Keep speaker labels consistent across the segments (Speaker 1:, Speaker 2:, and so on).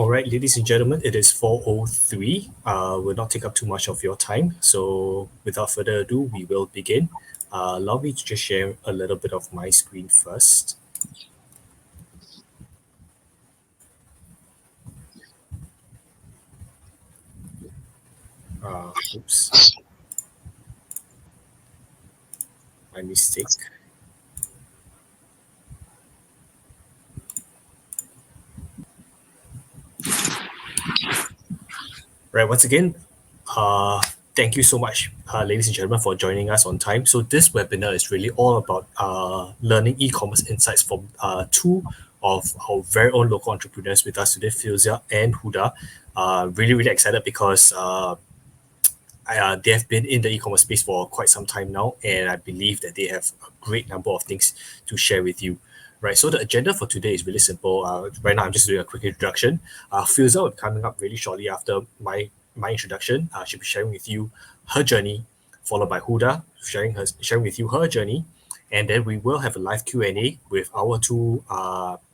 Speaker 1: All right, ladies and gentlemen, it is 4:03. Will not take up too much of your time. So without further ado, we will begin. Allow me to just share a little bit of my screen first. Oops, my mistake. Right, once again, thank you so much, ladies and gentlemen, for joining us on time. So this webinar is really all about learning e-commerce insights from two of our very own local entrepreneurs with us today, Filzah and Huda. Really excited because they have been in the e-commerce space for quite some time now, and I believe that they have a great number of things to share with you. Right, so the agenda for today is really simple. Right now, I'm just doing a quick introduction. Filzah will be coming up really shortly after my introduction. She'll be sharing with you her journey, followed by Huda sharing with you her journey, and then we will have a live Q&A with our two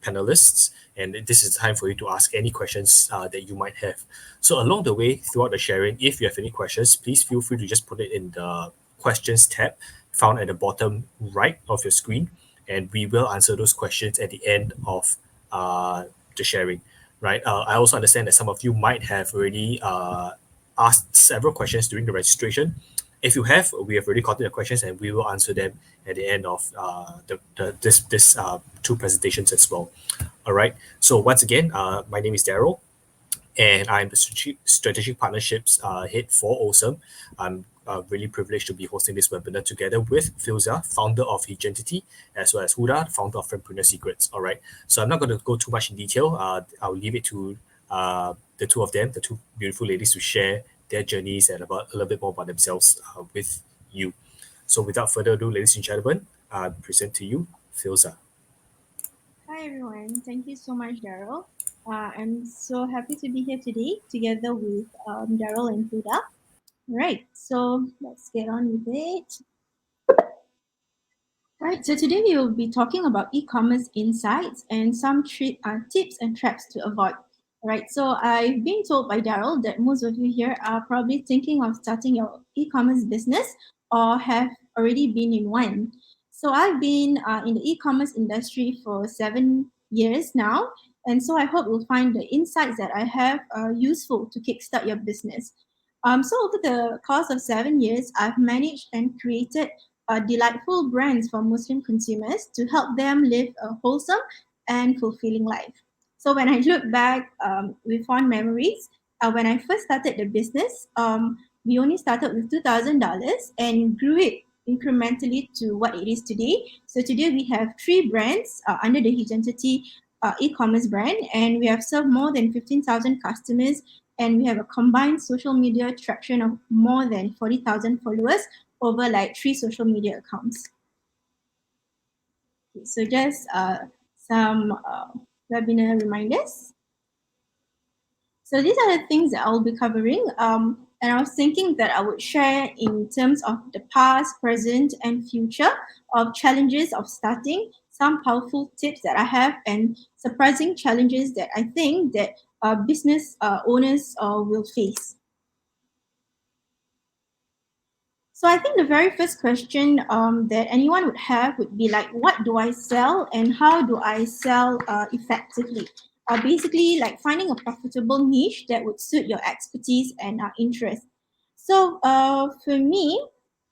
Speaker 1: panelists, and this is the time for you to ask any questions that you might have. So along the way, throughout the sharing, if you have any questions, please feel free to just put it in the questions tab found at the bottom right of your screen, and we will answer those questions at the end of the sharing. Right. I also understand that some of you might have already asked several questions during the registration. If you have, we have already gotten the questions, and we will answer them at the end of this two presentations as well. All right. So once again, my name is Daryl, and I'm the strategic partnerships head for Osome. I'm really privileged to be hosting this webinar together with Filzah, founder of Hijentity, as well as Huda, founder of Fempreneur Secrets. All right, so I'm not going to go too much in detail. I'll leave it to the two of them, the two beautiful ladies, to share their journeys and about a little bit more about themselves with you. So without further ado, ladies and gentlemen, I present to you Filzah.
Speaker 2: Hi everyone, thank you so much, Daryl. I'm so happy to be here today together with Daryl and Huda. Right, so let's get on with it. Right, so today we will be talking about e-commerce insights and some tips and traps to avoid. Right, so I've been told by Daryl that most of you here are probably thinking of starting your e-commerce business or have already been in one. So I've been in the e-commerce industry for 7 years now, and so I hope you'll find the insights that I have useful to kickstart your business. So over the course of 7 years, I've managed and created delightful brands for Muslim consumers to help them live a wholesome and fulfilling life. So when I look back with fond memories, when I first started the business, we only started with $2,000 and grew it incrementally to what it is today. So today we have 3 brands under the Hijentity e-commerce brand, and we have served more than 15,000 customers, and we have a combined social media traction of more than 40,000 followers over like 3 social media accounts. Okay, so just some webinar reminders. So these are the things that I'll be covering. And I was thinking that I would share in terms of the past, present, and future of challenges of starting, some powerful tips that I have, and surprising challenges that I think that business owners will face. So I think the very first question that anyone would have would be like, what do I sell and how do I sell effectively? Basically, like finding a profitable niche that would suit your expertise and interest. So for me,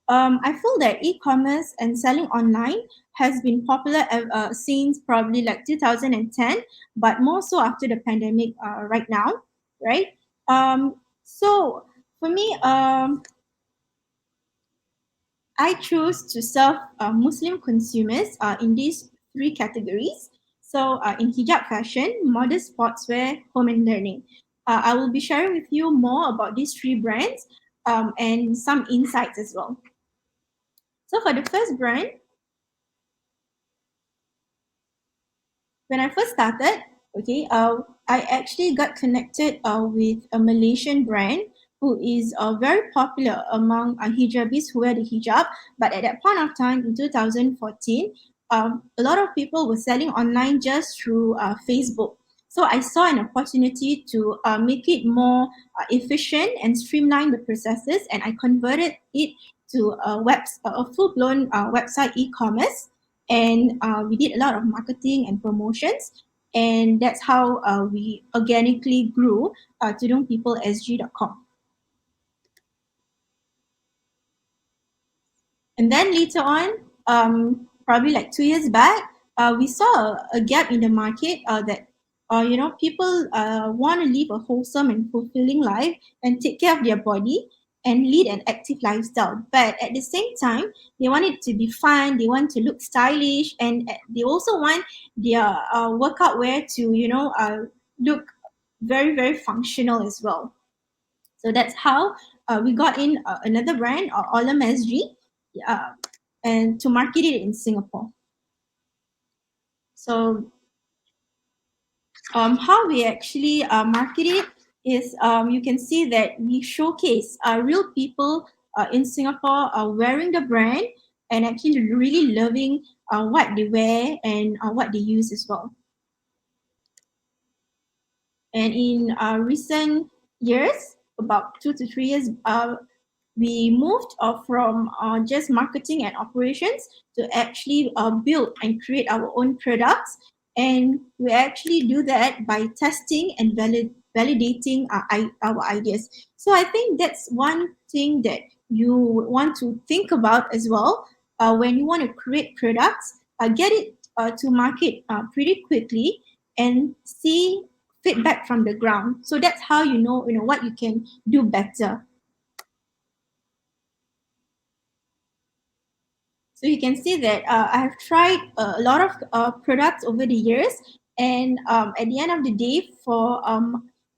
Speaker 2: I feel that e-commerce and selling online has been popular since probably like 2010, but more so after the pandemic right now, right? So for me, I chose to serve Muslim consumers in these 3 categories. So, in hijab fashion, modest sportswear, home and learning. I will be sharing with you more about these 3 brands and some insights as well. So, for the first brand, when I first started, okay, I actually got connected with a Malaysian brand who is very popular among hijabis who wear the hijab. But at that point of time, in 2014, a lot of people were selling online just through Facebook. So I saw an opportunity to make it more efficient and streamline the processes, and I converted it to a full-blown website e-commerce. And we did a lot of marketing and promotions, and that's how we organically grew tudongpeoplesg.com. And then later on, probably like 2 years back, we saw a gap in the market that people want to live a wholesome and fulfilling life and take care of their body and lead an active lifestyle. But at the same time, they want it to be fun. They want to look stylish, and they also want their workout wear to look very very functional as well. So that's how we got in another brand, Olloum.sg, uh, and to market it in Singapore. So how we actually market it is you can see that we showcase real people in Singapore wearing the brand and actually really loving what they wear and what they use as well. And in recent years, about 2 to 3 years, we moved from just marketing and operations to actually build and create our own products. And we actually do that by testing and validating our ideas. So I think that's one thing that you want to think about as well when you want to create products. Get it to market pretty quickly and see feedback from the ground. So that's how you know what you can do better. So you can see that I have tried a lot of products over the years, and at the end of the day, for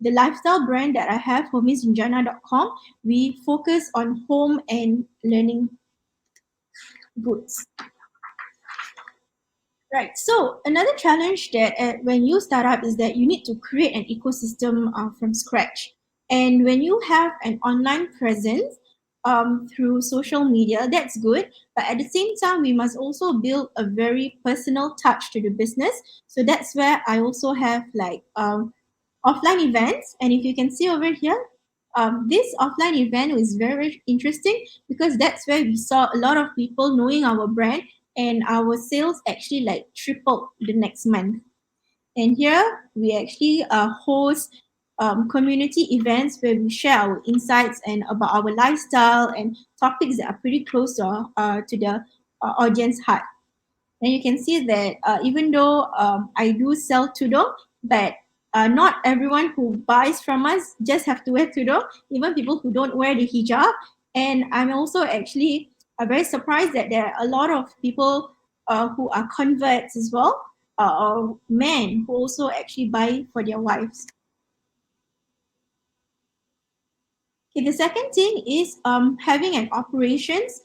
Speaker 2: the lifestyle brand that I have, homesinjana.com, we focus on home and learning goods. Right. So another challenge that when you start up is that you need to create an ecosystem from scratch. And when you have an online presence through social media, that's good. But at the same time, we must also build a very personal touch to the business. So that's where I also have like offline events. And if you can see over here, this offline event was very, very interesting because that's where we saw a lot of people knowing our brand, and our sales actually like tripled the next month. And here we actually host community events where we share our insights and about our lifestyle and topics that are pretty close to the audience heart. And you can see that even though I do sell tudong, but not everyone who buys from us just have to wear tudong, even people who don't wear the hijab. And I'm also actually very surprised that there are a lot of people who are converts as well, or men who also actually buy for their wives. Okay, the second thing is having an operations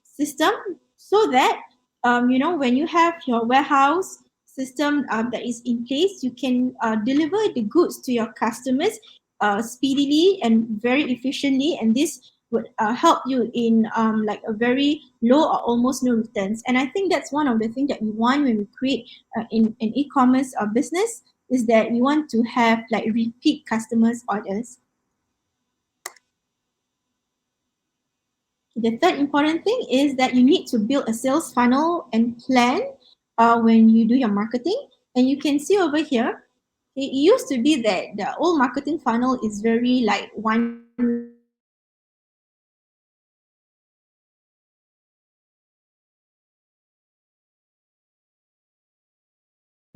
Speaker 2: system so that when you have your warehouse system that is in place, you can deliver the goods to your customers speedily and very efficiently, and this would help you in like a very low or almost no returns. And I think that's one of the things that we want when we create in an e-commerce business, is that we want to have like repeat customers orders. The third important thing is that you need to build a sales funnel and plan when you do your marketing. And you can see over here, it used to be that the old marketing funnel is very like one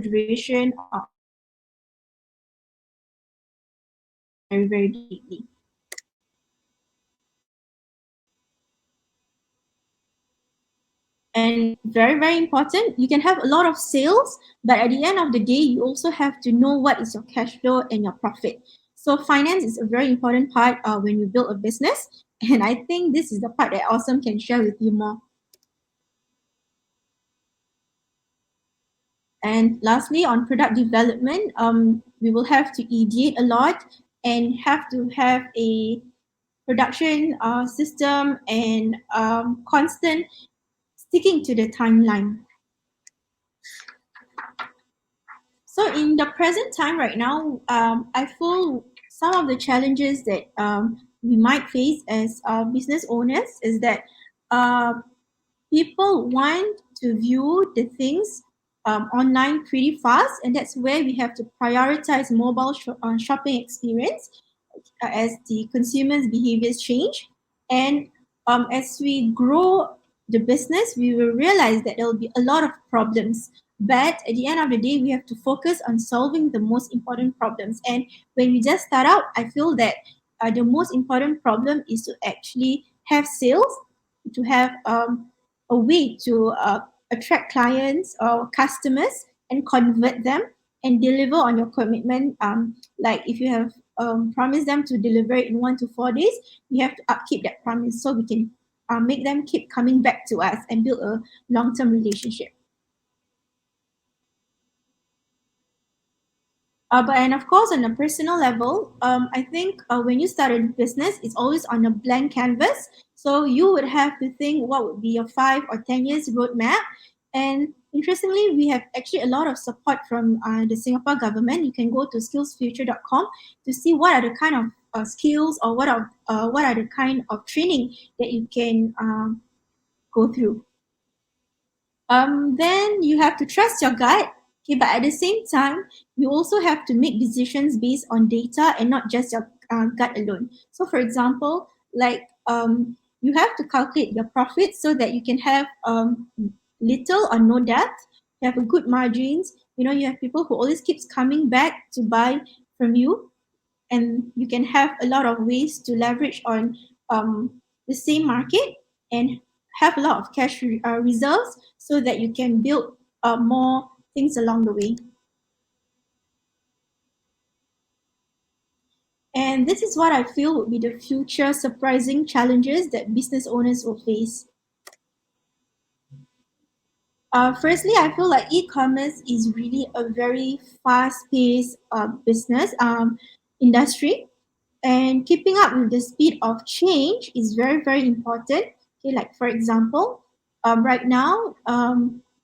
Speaker 2: duration or very, very deeply. And very, very important, you can have a lot of sales, but at the end of the day, you also have to know what is your cash flow and your profit. So finance is a very important part when you build a business. And I think this is the part that Osome can share with you more. And lastly, on product development, we will have to ideate a lot and have to have a production system and constant sticking to the timeline. So in the present time right now, I feel some of the challenges that we might face as business owners is that uh, people want to view the things online pretty fast, and that's where we have to prioritize mobile shopping experience as the consumers' behaviors change. And as we grow the business, we will realize that there will be a lot of problems. But at the end of the day, we have to focus on solving the most important problems. And when we just start out, I feel that the most important problem is to actually have sales, to have a way to attract clients or customers and convert them and deliver on your commitment. Like if you have promise them to deliver it in 1 to 4 days, we have to upkeep that promise so we can make them keep coming back to us and build a long-term relationship. But and of course, on a personal level, I think when you start a business, it's always on a blank canvas. So you would have to think what would be your 5 or 10 years roadmap. And interestingly, we have actually a lot of support from the Singapore government. You can go to skillsfuture.com to see what are the kind of skills or what are the kind of training that you can go through. Then you have to trust your gut. Okay, but at the same time, you also have to make decisions based on data and not just your gut alone. So, for example, like you have to calculate your profits so that you can have little or no debt. You have a good margins. You know, you have people who always keeps coming back to buy from you, and you can have a lot of ways to leverage on the same market and have a lot of cash reserves so that you can build more things along the way. And this is what I feel would be the future surprising challenges that business owners will face. Firstly, I feel like e-commerce is really a very fast-paced business industry, and keeping up with the speed of change is very very important. Okay, like for example, right now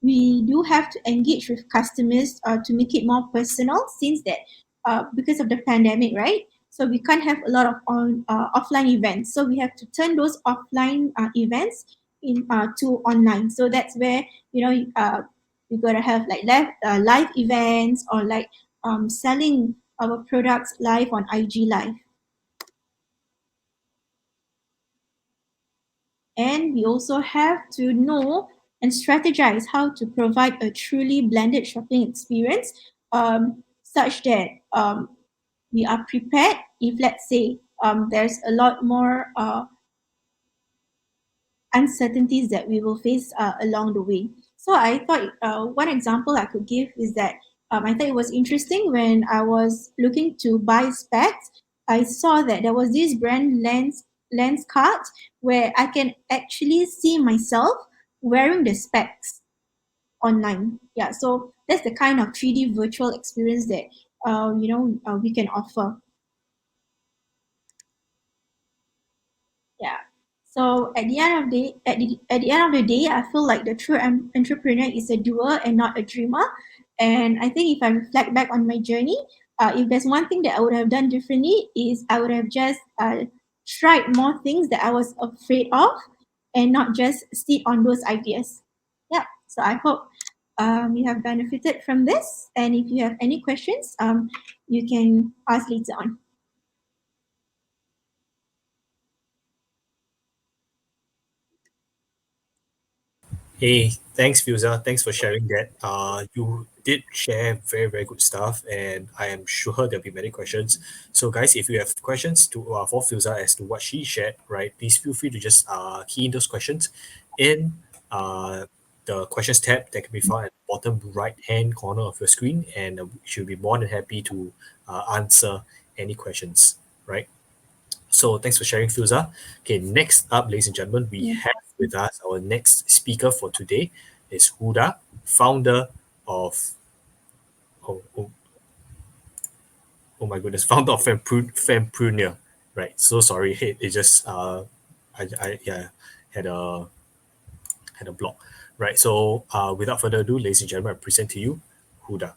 Speaker 2: we do have to engage with customers to make it more personal, since that because of the pandemic, right? So we can't have a lot of offline events, so we have to turn those offline events in to online. So that's where we gotta have like live events, or like selling our products live on IG live. And we also have to know and strategize how to provide a truly blended shopping experience, such that we are prepared if, let's say, there's a lot more uncertainties that we will face along the way. So I thought one example I could give is that I thought it was interesting when I was looking to buy specs. I saw that there was this brand lens card where I can actually see myself wearing the specs online. Yeah, so that's the kind of 3D virtual experience that we can offer. Yeah. So at the end of the day, I feel like the true entrepreneur is a doer and not a dreamer. And I think if I reflect back on my journey, if there's one thing that I would have done differently is I would have just tried more things that I was afraid of, and not just sit on those ideas. Yeah. So I hope you have benefited from this. And if you have any questions, you can ask later on.
Speaker 1: Hey, thanks, Filzah. Thanks for sharing that. You did share very, very good stuff, and I am sure there'll be many questions. So, guys, if you have questions to for Filzah as to what she shared, right, please feel free to just key in those questions in uh, the questions tab that can be found at the bottom right hand corner of your screen, and she'll be more than happy to answer any questions, right? So thanks for sharing, Filzah. Okay, next up, ladies and gentlemen, we
Speaker 2: Yeah.
Speaker 1: have with us our next speaker for today is Huda, founder of oh, oh, oh my goodness, founder of Fempreneur. Right. So sorry, it just I yeah had a block. Right. So without further ado, ladies and gentlemen, I present to you Huda.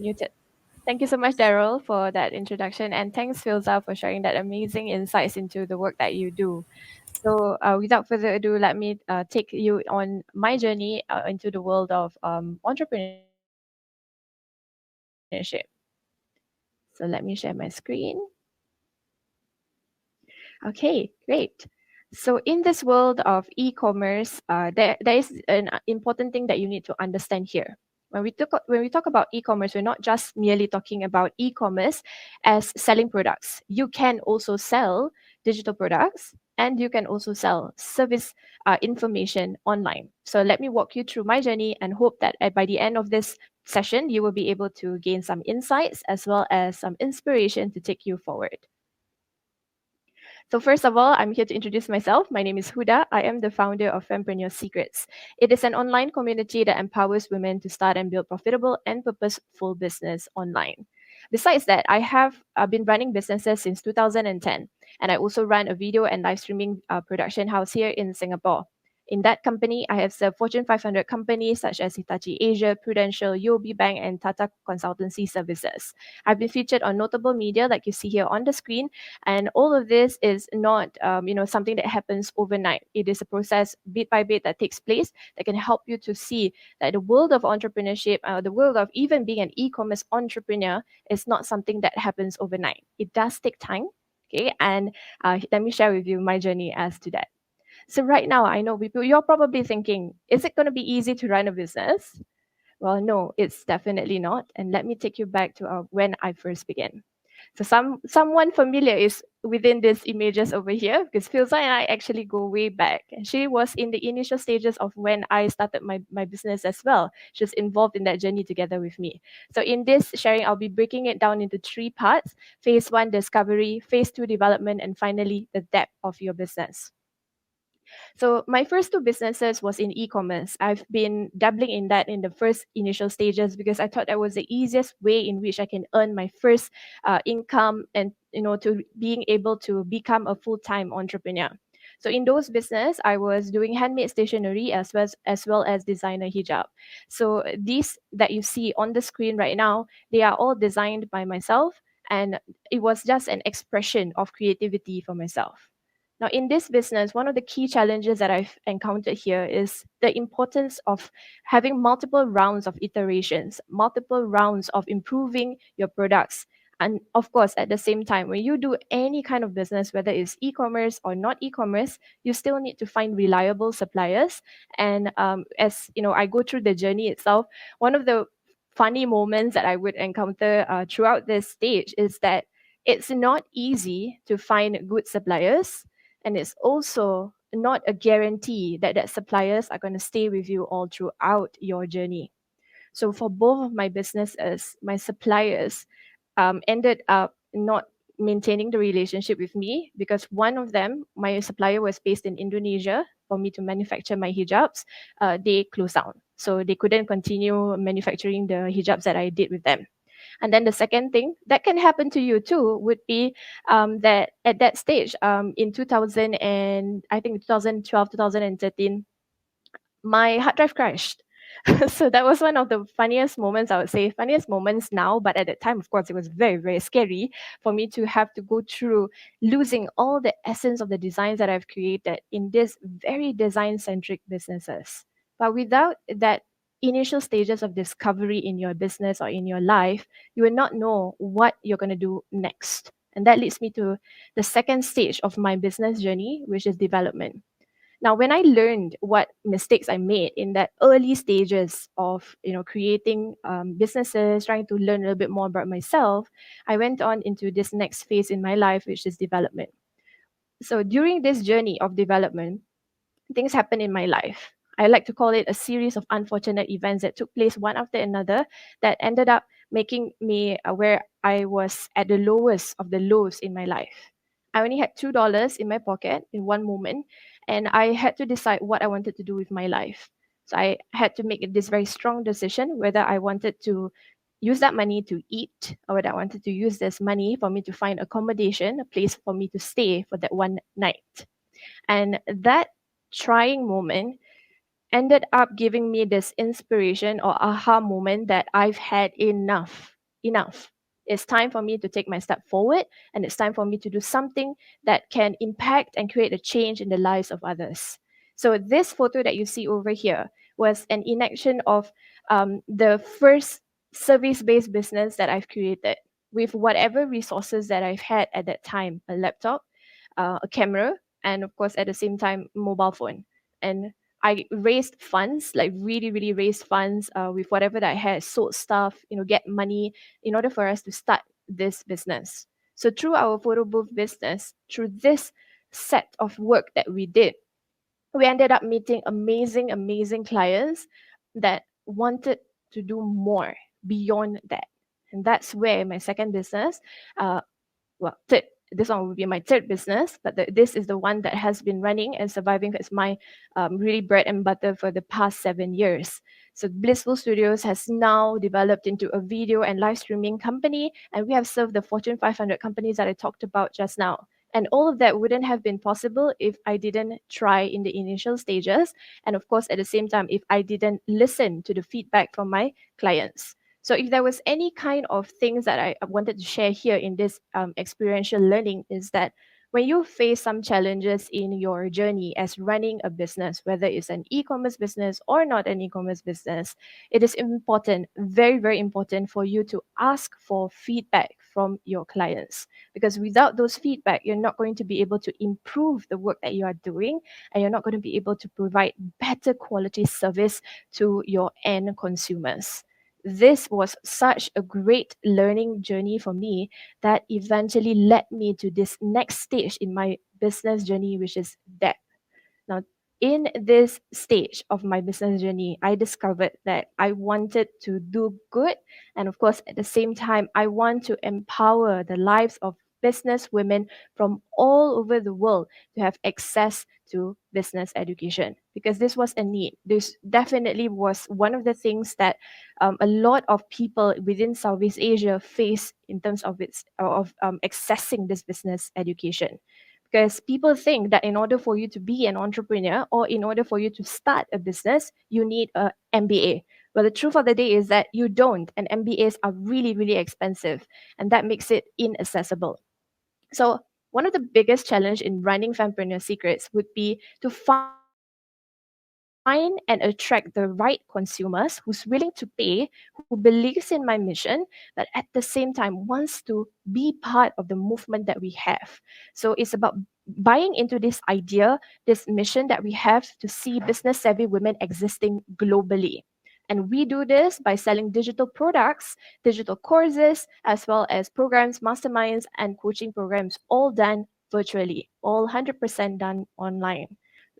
Speaker 3: Muted. Thank you so much, Daryl, for that introduction. And thanks, Filzah, for sharing that amazing insights into the work that you do. So without further ado, let me take you on my journey into the world of entrepreneurship. So let me share my screen. Okay, great. So in this world of e-commerce, there is an important thing that you need to understand here. When we talk about e-commerce, we're not just merely talking about e-commerce as selling products. You can also sell digital products, and you can also sell service information online. So let me walk you through my journey and hope that by the end of this session, you will be able to gain some insights as well as some inspiration to take you forward. So first of all, I'm here to introduce myself. My name is Huda. I am the founder of Fempreneur Secrets. It is an online community that empowers women to start and build profitable and purposeful business online. Besides that, I have been running businesses since 2010, and I also run a video and live streaming production house here in Singapore. In that company, I have served Fortune 500 companies such as Hitachi Asia, Prudential, UOB Bank, and Tata Consultancy Services. I've been featured on notable media like you see here on the screen, and all of this is not something that happens overnight. It is a process bit by bit that takes place that can help you to see that the world of entrepreneurship, the world of even being an e-commerce entrepreneur, is not something that happens overnight. It does take time. Okay, and let me share with you my journey as to that. So right now, I know people, you're probably thinking, is it going to be easy to run a business? Well, no, it's definitely not. And let me take you back to when I first began. So someone familiar is within these images over here because Filzah and I actually go way back. And she was in the initial stages of when I started my business as well. She was involved in that journey together with me. So in this sharing, I'll be breaking it down into 3 parts: phase 1, discovery; phase 2, development; and finally, the depth of your business. So my first 2 businesses was in e-commerce. I've been dabbling in that in the first initial stages because I thought that was the easiest way in which I can earn my first income and to being able to become a full-time entrepreneur. So in those business, I was doing handmade stationery as well as designer hijab. So these that you see on the screen right now, they are all designed by myself, and it was just an expression of creativity for myself. Now, in this business, one of the key challenges that I've encountered here is the importance of having multiple rounds of iterations, multiple rounds of improving your products. And of course, at the same time, when you do any kind of business, whether it's e-commerce or not e-commerce, you still need to find reliable suppliers. And as you know, I go through the journey itself. One of the funny moments that I would encounter throughout this stage is that it's not easy to find good suppliers, and it's also not a guarantee that suppliers are going to stay with you all throughout your journey. So for both of my businesses, my suppliers ended up not maintaining the relationship with me because one of them, my supplier, was based in Indonesia for me to manufacture my hijabs. They closed down. So they couldn't continue manufacturing the hijabs that I did with them. And then the second thing that can happen to you too would be that at that stage, in 2000 and I think 2012, 2013, my hard drive crashed. So that was one of the funniest moments, I would say, funniest moments now. But at that time, of course, it was very, very scary for me to have to go through losing all the essence of the designs that I've created in this very design centric businesses. But without that initial stages of discovery in your business or in your life, you will not know what you're going to do next. And that leads me to the second stage of my business journey, which is development. Now, when I learned what mistakes I made in that early stages of creating businesses, trying to learn a little bit more about myself, I went on into this next phase in my life, which is development. So during this journey of development, things happen in my life. I like to call it a series of unfortunate events that took place one after another that ended up making me where I was at the lowest of the lows in my life. I only had $2 in my pocket in one moment, and I had to decide what I wanted to do with my life. So I had to make this very strong decision whether I wanted to use that money to eat or whether I wanted to use this money for me to find accommodation, a place for me to stay for that one night. And that trying moment ended up giving me this inspiration or aha moment that I've had enough. enough. It's time for me to take my step forward, and it's time for me to do something that can impact and create a change in the lives of others. So this photo that you see over here was an enaction of the first service-based business that I've created with whatever resources that I've had at that time: a laptop, a camera, and of course at the same time mobile phone. And I raised funds, like really, really raised funds with whatever that I had, sold stuff, get money in order for us to start this business. So through our photo booth business, through this set of work that we did, we ended up meeting amazing, amazing clients that wanted to do more beyond that. And that's where my second business, uh, third, this one will be my third business, but this is the one that has been running and surviving. It's my really bread and butter for the past 7 years. So Blissful Studios has now developed into a video and live streaming company, and we have served the Fortune 500 companies that I talked about just now. And all of that wouldn't have been possible if I didn't try in the initial stages. And of course, at the same time, if I didn't listen to the feedback from my clients. So if there was any kind of things that I wanted to share here in this experiential learning, is that when you face some challenges in your journey as running a business, whether it's an e-commerce business or not an e-commerce business, it is important, very, very important for you to ask for feedback from your clients. Because without those feedback, you're not going to be able to improve the work that you are doing, and you're not going to be able to provide better quality service to your end consumers. This was such a great learning journey for me that eventually led me to this next stage in my business journey, which is depth. Now, in this stage of my business journey, I discovered that I wanted to do good. And of course, at the same time, I want to empower the lives of business women from all over the world to have access to business education, because this was a need. This definitely was one of the things that a lot of people within Southeast Asia face in terms of accessing this business education. Because people think that in order for you to be an entrepreneur or in order for you to start a business, you need a MBA. Well, the truth of the day is that you don't, and MBAs are really, really expensive, and that makes it inaccessible. So one of the biggest challenge in running Fempreneur Secrets would be to find and attract the right consumers who's willing to pay, who believes in my mission, but at the same time wants to be part of the movement that we have. So it's about buying into this idea, this mission that we have to see business savvy women existing globally. And we do this by selling digital products, digital courses, as well as programs, masterminds, and coaching programs, all done virtually, all 100% done online.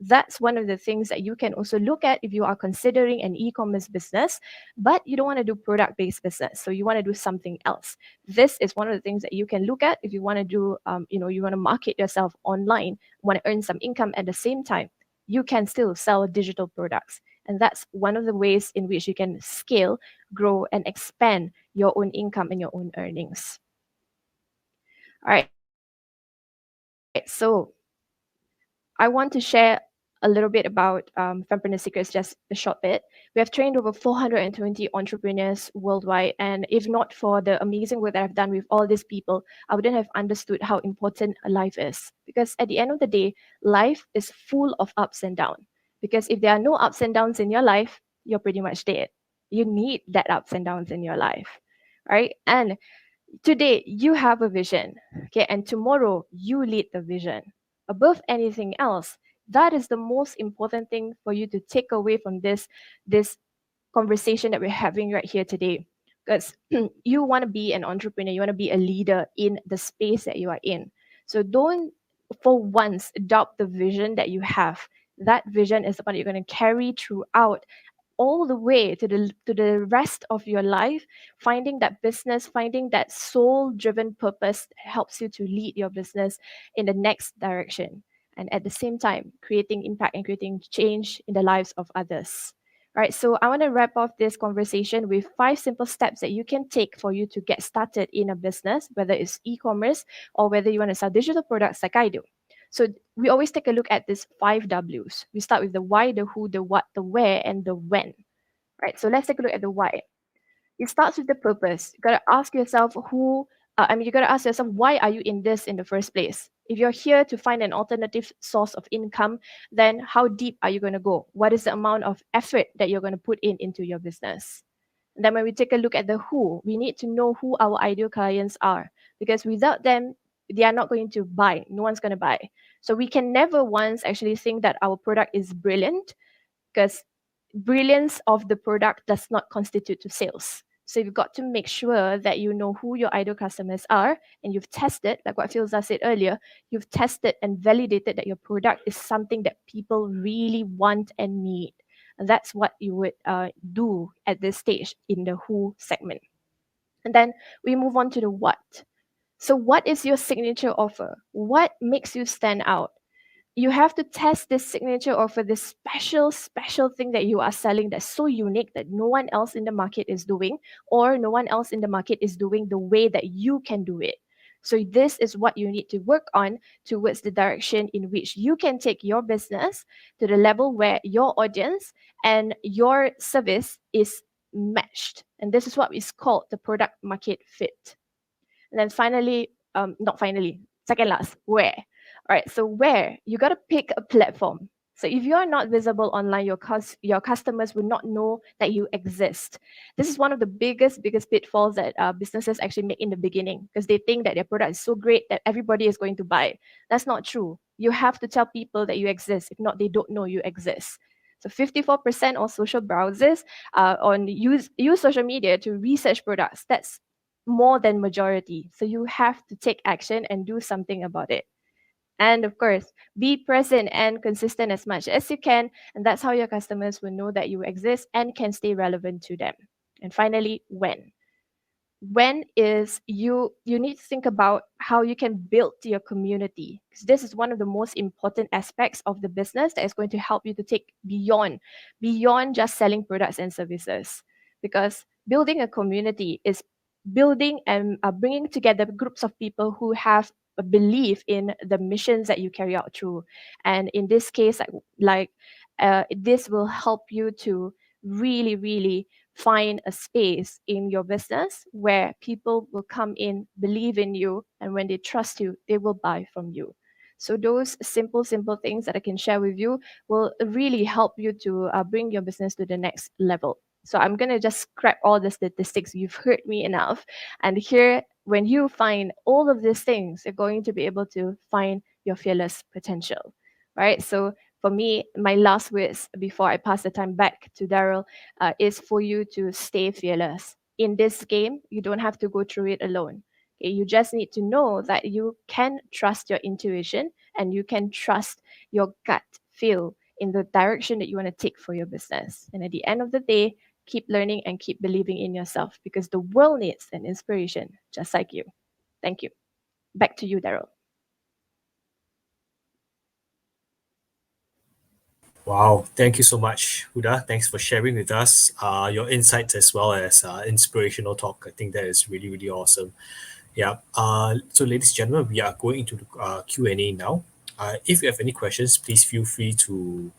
Speaker 3: That's one of the things that you can also look at if you are considering an e-commerce business, but you don't want to do product-based business. So you want to do something else. This is one of the things that you can look at if you want to do, you want to market yourself online, want to earn some income at the same time. You can still sell digital products. And that's one of the ways in which you can scale, grow, and expand your own income and your own earnings. All right. So I want to share a little bit about Fempreneur Secrets, just a short bit. We have trained over 420 entrepreneurs worldwide, and if not for the amazing work that I've done with all these people, I wouldn't have understood how important life is. Because at the end of the day, life is full of ups and downs. Because if there are no ups and downs in your life, you're pretty much dead. You need that ups and downs in your life, right? And today you have a vision, okay, and tomorrow you lead the vision. Above anything else, that is the most important thing for you to take away from this conversation that we're having right here today. Because you want to be an entrepreneur, you want to be a leader in the space that you are in. So don't for once doubt the vision that you have. That vision is the one you're going to carry throughout all the way to the rest of your life, finding that business, finding that soul driven purpose that helps you to lead your business in the next direction, and at the same time creating impact and creating change in the lives of others. All right, so I want to wrap off this conversation with 5 simple steps that you can take for you to get started in a business, whether it's e-commerce or whether you want to sell digital products like I do. So we always take a look at these 5 W's. We start with the why, the who, the what, the where, and the when. Right? So let's take a look at the why. It starts with the purpose. You gotta ask yourself you gotta ask yourself, why are you in this in the first place? If you're here to find an alternative source of income, then how deep are you going to go? What is the amount of effort that you're going to put into your business? And then when we take a look at the who, we need to know who our ideal clients are, because without them, they are not going to buy. No one's going to buy. So we can never once actually think that our product is brilliant, because brilliance of the product does not constitute to sales. So you've got to make sure that you know who your ideal customers are, and you've tested, like what Filzah said earlier, you've tested and validated that your product is something that people really want and need. And that's what you would do at this stage in the who segment. And then we move on to the what. So what is your signature offer? What makes you stand out? You have to test this signature offer, this special thing that you are selling that's so unique that no one else in the market is doing, or no one else in the market is doing the way that you can do it. So this is what you need to work on towards the direction in which you can take your business to the level where your audience and your service is matched. And this is what is called the product market fit. And then finally, not finally, second last, where? All right, so where? You got to pick a platform. So if you're not visible online, your customers will not know that you exist. This is one of the biggest pitfalls that businesses actually make in the beginning, because they think that their product is so great that everybody is going to buy. That's not true. You have to tell people that you exist. If not, they don't know you exist. So 54% of social browsers use social media to research products. That's more than majority. So you have to take action and do something about it. And of course, be present and consistent as much as you can. And that's how your customers will know that you exist and can stay relevant to them. And finally, when? When is you need to think about how you can build your community, because this is one of the most important aspects of the business that is going to help you to take beyond just selling products and services. Because building a community is building and bringing together groups of people who have a belief in the missions that you carry out through. And in this case, this will help you to really find a space in your business where people will come in, believe in you, and when they trust you, they will buy from you. So those simple things that I can share with you will really help you to bring your business to the next level. So I'm going to just scrap all the statistics. You've heard me enough. And here, when you find all of these things, you're going to be able to find your fearless potential, right? So for me, my last words before I pass the time back to Daryl is for you to stay fearless. In this game, you don't have to go through it alone. Okay? You just need to know that you can trust your intuition and you can trust your gut feel in the direction that you want to take for your business. And at the end of the day, keep learning and keep believing in yourself, because the world needs an inspiration just like you. Thank you. Back to you, Daryl.
Speaker 1: Wow, thank you so much, Huda. Thanks for sharing with us your insights as well as inspirational talk. I think that is really awesome. Yeah. So, ladies and gentlemen, we are going into the Q&A now. If you have any questions, please feel free to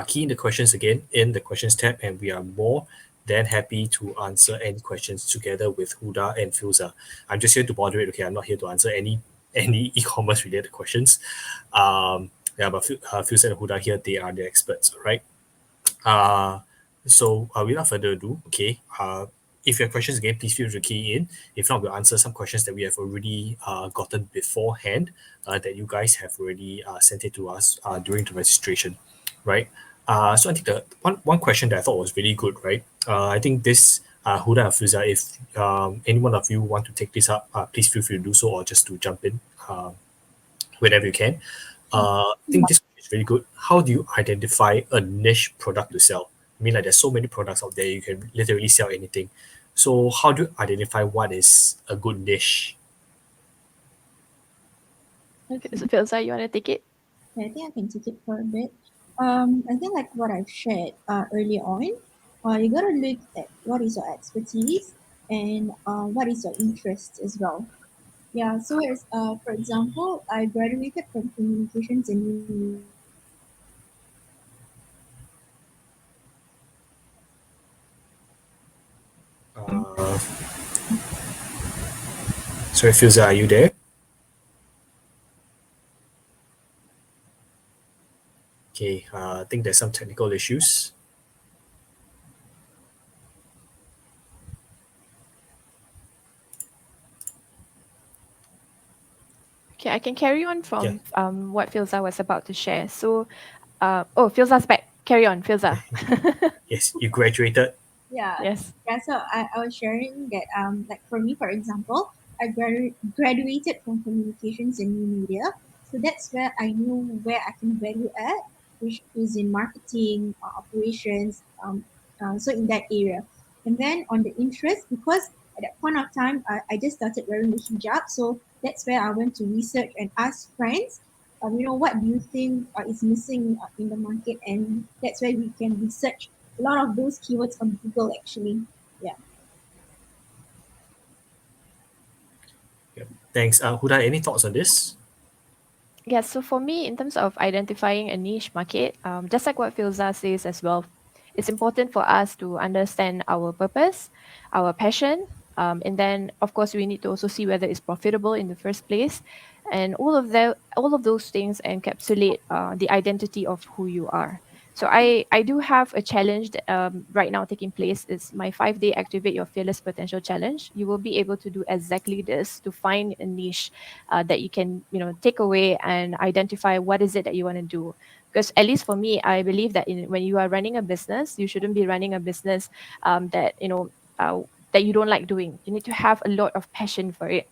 Speaker 1: key in the questions again in the questions tab, and we are more than happy to answer any questions together with Huda and Filzah. I'm just here to moderate. Okay, I'm not here to answer any e-commerce related questions. Yeah, but Filzah and Huda here, they are the experts, right? So without further ado, okay, if you have questions again, please feel free to key in. If not, we'll answer some questions that we have already gotten beforehand that you guys have already sent it to us during the registration, right? So I think the one question that I thought was really good, right? I think this Huda and Filzah, if any one of you want to take this up, please feel free to do so, or just to jump in whenever you can. I think this is really good. How do you identify a niche product to sell? I mean, like there's so many products out there, you can literally sell anything. So how do you identify what is a good niche?
Speaker 3: Okay, so Filzah, you want to take it?
Speaker 2: I think I can take it for a bit. I think like what I've shared earlier on, you gotta look at what is your expertise and what is your interest as well. Yeah, so as for example, I graduated from communications in
Speaker 1: Sorry, Filzah, are you there? Okay, I think there's some technical issues.
Speaker 3: Okay, I can carry on from what Filzah was about to share. So, Filzah's back. Carry on, Filzah.
Speaker 1: Yes, you graduated.
Speaker 2: Yeah.
Speaker 3: Yes.
Speaker 2: Yeah. So I was sharing that like for me, for example, I graduated from communications and new media. So that's where I knew where I can value add, which is in marketing, operations. So in that area, and then on the interest, because at that point of time I just started wearing the hijab. So that's where I went to research and ask friends. What do you think is missing in the market, and that's where we can research a lot of those keywords on Google actually. Yeah.
Speaker 1: Yep. Thanks. Huda, any thoughts on this?
Speaker 3: Yeah, so for me, in terms of identifying a niche market, just like what Filzah says as well, it's important for us to understand our purpose, our passion, and then of course we need to also see whether it's profitable in the first place, and all of those things encapsulate the identity of who you are. So I do have a challenge that, right now taking place. It's my 5-day Activate Your Fearless Potential challenge. You will be able to do exactly this to find a niche that you can take away and identify what is it that you want to do. Because at least for me, I believe that when you are running a business, you shouldn't be running a business that that you don't like doing. You need to have a lot of passion for it.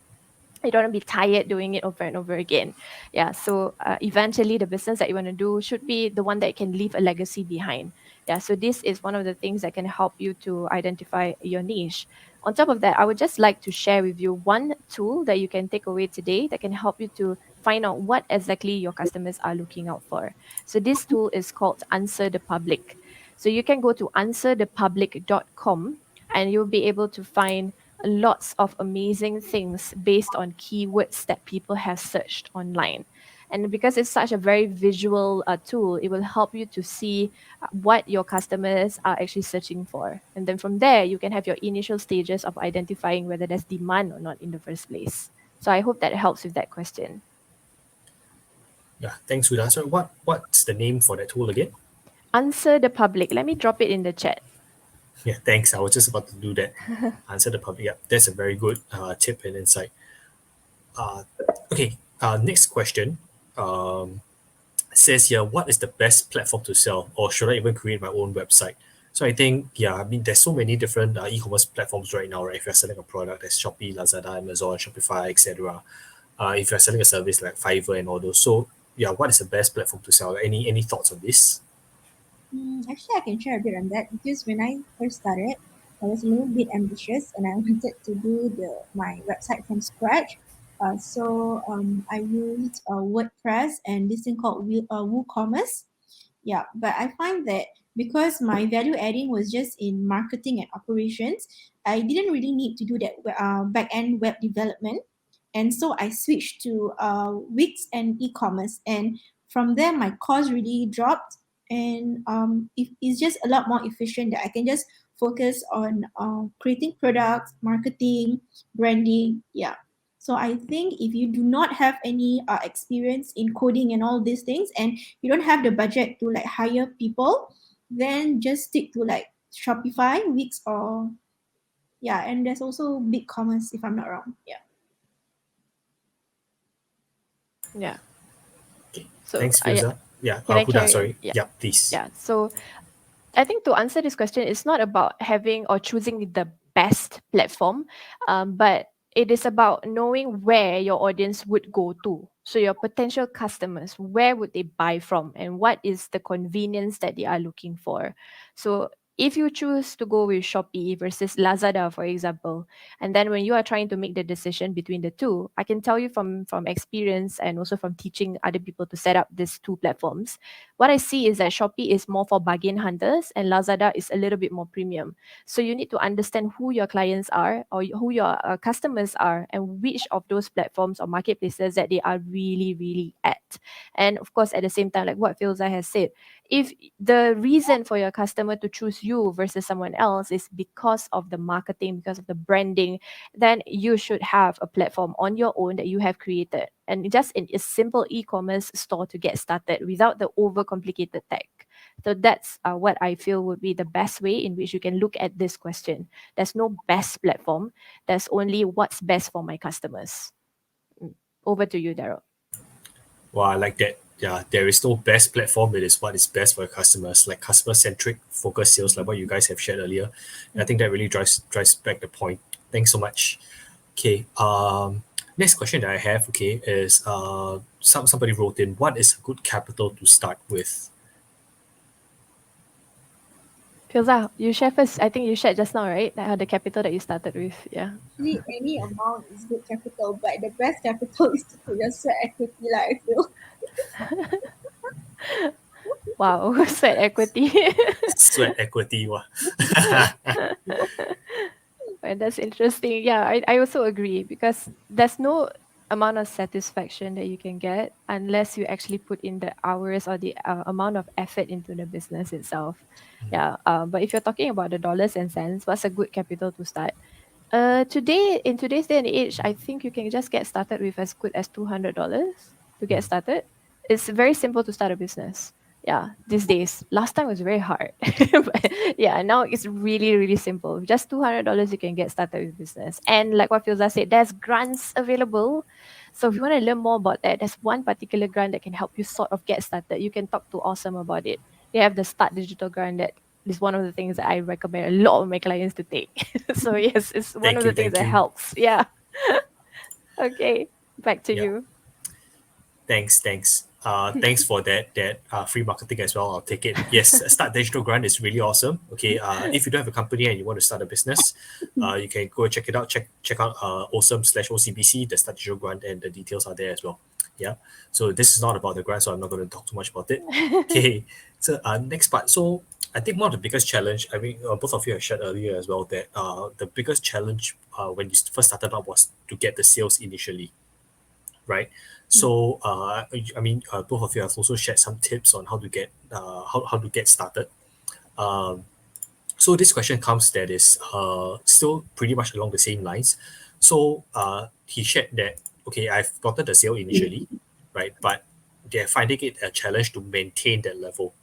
Speaker 3: You don't want to be tired doing it over and over again. Yeah, so eventually the business that you want to do should be the one that can leave a legacy behind. Yeah, so this is one of the things that can help you to identify your niche. On top of that, I would just like to share with you one tool that you can take away today that can help you to find out what exactly your customers are looking out for. So this tool is called Answer the Public. So you can go to answerthepublic.com and you'll be able to find lots of amazing things based on keywords that people have searched online. And because it's such a very visual tool, it will help you to see what your customers are actually searching for. And then from there, you can have your initial stages of identifying whether there's demand or not in the first place. So I hope that helps with that question.
Speaker 1: Yeah, thanks, Huda. So what's the name for that tool again?
Speaker 3: Answer the Public. Let me drop it in the chat.
Speaker 1: Yeah, thanks. I was just about to do that. Answer the Public. Yeah, that's a very good tip and insight. Okay, next question. Says here, what is the best platform to sell, or should I even create my own website? So I think, there's so many different e-commerce platforms right now, right? If you're selling a product, there's Shopee, Lazada, Amazon, Shopify, etc. If you're selling a service like Fiverr and all those. So what is the best platform to sell? Any thoughts on this?
Speaker 2: Actually, I can share a bit on that because when I first started, I was a little bit ambitious and I wanted to do my website from scratch. So I used WordPress and this thing called WooCommerce. Yeah, but I find that because my value adding was just in marketing and operations, I didn't really need to do that back end web development. And so I switched to Wix and e-commerce. And from there, my cost really dropped. And it's just a lot more efficient that I can just focus on creating products, marketing, branding. Yeah. So I think if you do not have any experience in coding and all these things, and you don't have the budget to like hire people, then just stick to like Shopify, Wix, or and there's also BigCommerce if I'm not wrong. Yeah.
Speaker 3: Yeah.
Speaker 1: Okay.
Speaker 3: So
Speaker 1: Thanks, Filza.
Speaker 3: can I
Speaker 1: Huda,
Speaker 3: carry?
Speaker 1: sorry.
Speaker 3: Yeah.
Speaker 1: Yeah, please.
Speaker 3: Yeah. So I think to answer this question, it's not about having or choosing the best platform, but it is about knowing where your audience would go to. So your potential customers, where would they buy from, and what is the convenience that they are looking for? So if you choose to go with Shopee versus Lazada, for example, and then when you are trying to make the decision between the two, I can tell you from experience and also from teaching other people to set up these two platforms, what I see is that Shopee is more for bargain hunters and Lazada is a little bit more premium. So you need to understand who your clients are or who your customers are and which of those platforms or marketplaces that they are really, really at. And of course, at the same time, like what Filzah has said, if the reason for your customer to choose choose you versus someone else is because of the marketing, because of the branding, then you should have a platform on your own that you have created, and just in a simple e-commerce store to get started without the overcomplicated tech. So that's what I feel would be the best way in which you can look at this question. There's no best platform. There's only what's best for my customers. Over to you, Daryl.
Speaker 1: Well, I like that. Yeah, there is no best platform. It is what is best for your customers, like customer-centric focus sales, like what you guys have shared earlier. And I think that really drives back the point. Thanks so much. Okay. Next question that I have, okay, is somebody wrote in, what is a good capital to start with?
Speaker 3: Filzah, you share first. I think you shared just now, right? The capital that you started with. Yeah.
Speaker 2: Actually, any amount is good capital, but the best capital is to put your sweat equity, like I feel.
Speaker 3: Wow, sweat equity.
Speaker 1: Sweat equity. Wow.
Speaker 3: And that's interesting. Yeah, I also agree, because there's no amount of satisfaction that you can get unless you actually put in the hours or the amount of effort into the business itself. Yeah. But if you're talking about the dollars and cents, what's a good capital to start? In today's day and age, I think you can just get started with as good as $200 to get started. It's very simple to start a business. Yeah, these days. Last time was very hard, but yeah, now it's really really simple. Just $200, you can get started with business. And like what Filzah said, there's grants available. So if you want to learn more about that, there's one particular grant that can help you sort of get started. You can talk to Osome about it. They have the Start Digital grant that is one of the things that I recommend a lot of my clients to take. So yes, it's one of the things that helps. Yeah. Okay, back to you.
Speaker 1: Thanks. Thanks for that free marketing as well. I'll take it. Yes, Start Digital Grant is really awesome. Okay, if you don't have a company and you want to start a business, you can go check it out. Check out Osome/OCBC, the Start Digital Grant, and the details are there as well. Yeah. So this is not about the grant, so I'm not going to talk too much about it. Okay. So next part. So I think one of the biggest challenge, I mean, both of you have shared earlier as well, that the biggest challenge when you first started out was to get the sales initially, right? So I mean, both of you have also shared some tips on how to get how to get started. Um, so this question comes that is still pretty much along the same lines. So he shared that, okay, I've gotten the sale initially, right? But they're finding it a challenge to maintain that level.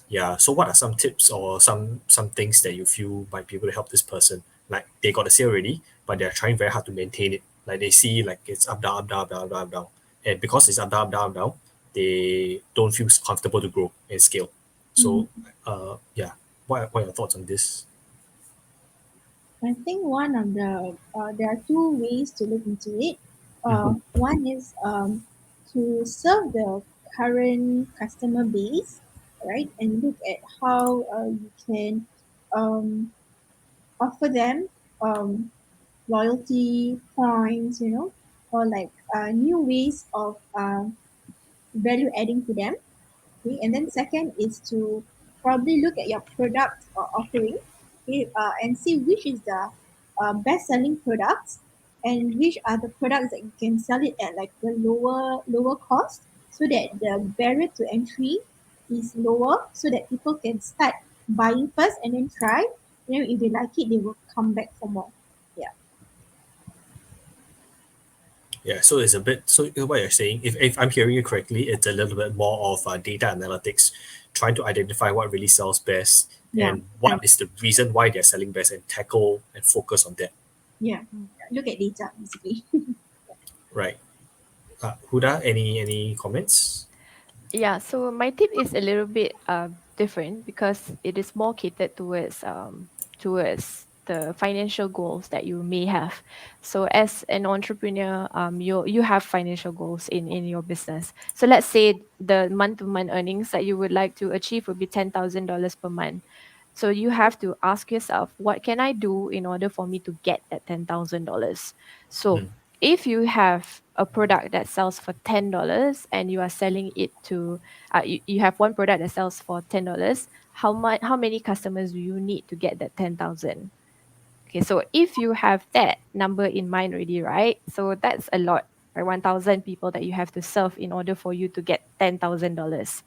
Speaker 1: Yeah. So what are some tips or some things that you feel might be able to help this person? Like they got a sale already, but they're trying very hard to maintain it. Like they see like it's up, down, up, down, up, down, up, down, up, down. And because it's up, down, up, down, up, down, they don't feel comfortable to grow and scale. So yeah. What are your thoughts on this?
Speaker 2: I think one of the there are two ways to look into it. One is to serve the current customer base, right, and look at how you can um, offer them loyalty points, or like new ways of value adding to them. Okay, and then second is to probably look at your product offering, okay, and see which is the best selling products and which are the products that you can sell it at like the lower cost, so that the barrier to entry is lower, so that people can start buying first and then try. If they like it, they will come back for more. Yeah.
Speaker 1: Yeah, so it's a bit, so what you're saying, if I'm hearing you correctly, it's a little bit more of data analytics, trying to identify what really sells best
Speaker 2: Yeah.
Speaker 1: and what is the reason why they're selling best and tackle and focus on that.
Speaker 2: Yeah. Look at data basically.
Speaker 1: Right. Huda, any comments?
Speaker 3: Yeah, so my tip is a little bit different, because it is more catered towards the financial goals that you may have. So as an entrepreneur, you have financial goals in your business. So let's say the month-to-month earnings that you would like to achieve would be $10,000 per month. So you have to ask yourself, what can I do in order for me to get that $10,000? So if you have a product that sells for $10 and you are selling it to you have one product that sells for $10, how many customers do you need to get that 10,000? Okay, so if you have that number in mind already, right? So that's a lot, right? 1,000 people that you have to serve in order for you to get $10,000.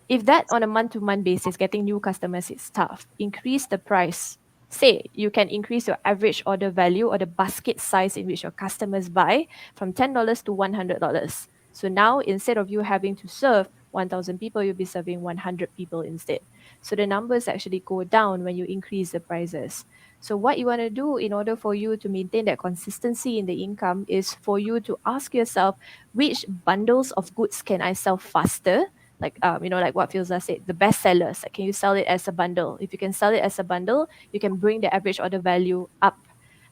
Speaker 3: If that on a month-to-month basis, getting new customers is tough, increase the price. Say you can increase your average order value or the basket size in which your customers buy from $10 to $100. So now instead of you having to serve 1,000 people, you'll be serving 100 people instead. So the numbers actually go down when you increase the prices. So what you want to do in order for you to maintain that consistency in the income is for you to ask yourself, which bundles of goods can I sell faster? Like like what Filzah said, the best sellers. Like, can you sell it as a bundle? If you can sell it as a bundle, you can bring the average order value up.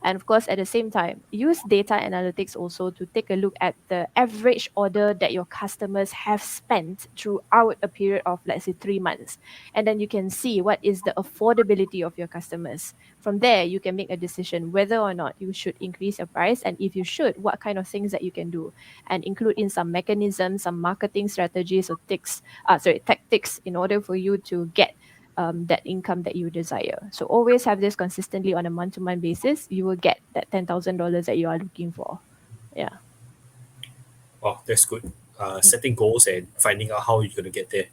Speaker 3: And of course, at the same time, use data analytics also to take a look at the average order that your customers have spent throughout a period of, let's say, 3 months. And then you can see what is the affordability of your customers. From there, you can make a decision whether or not you should increase your price. And if you should, what kind of things that you can do, and include in some mechanisms, some marketing strategies or tactics in order for you to get that income that you desire. So always have this consistently on a month-to-month basis. You will get that $10,000 that you are looking for. Yeah.
Speaker 1: Oh, that's good. Setting goals and finding out how you're going to get there.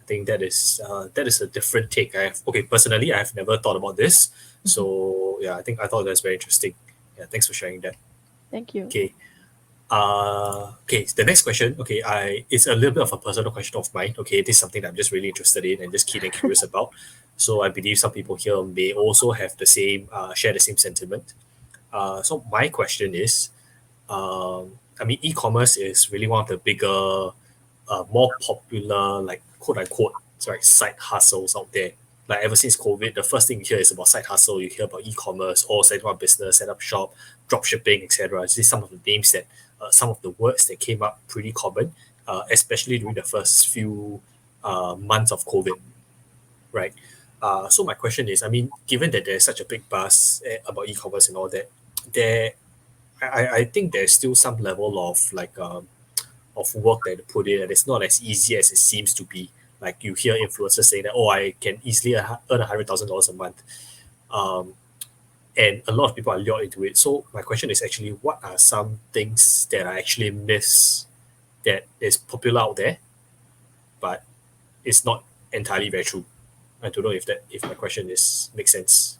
Speaker 1: I think that is a different take. Personally, I have never thought about this. So yeah, I thought that's very interesting. Yeah, thanks for sharing that.
Speaker 3: Thank you.
Speaker 1: Okay. Okay, the next question. Okay, it's a little bit of a personal question of mine. Okay, this is something that I'm just really interested in and just keen and curious about. So I believe some people here may also have the same, share the same sentiment. So my question is, e-commerce is really one of the bigger, more popular, like quote unquote, sorry, side hustles out there. Like ever since COVID, the first thing you hear is about side hustle. You hear about e-commerce or setting up business, set up shop, drop shipping, etc. These are some of the names that, some of the words that came up pretty common, especially during the first few months of COVID, right? So my question is, given that there's such a big buzz about e-commerce and all that, there, I think there's still some level of of work that they put in, and it's not as easy as it seems to be. Like you hear influencers saying that, oh, I can easily earn $100,000 a month, um, and a lot of people are lured into it. So my question is actually, what are some things that are actually myths that is popular out there, but it's not entirely very true? I don't know if my question is makes sense.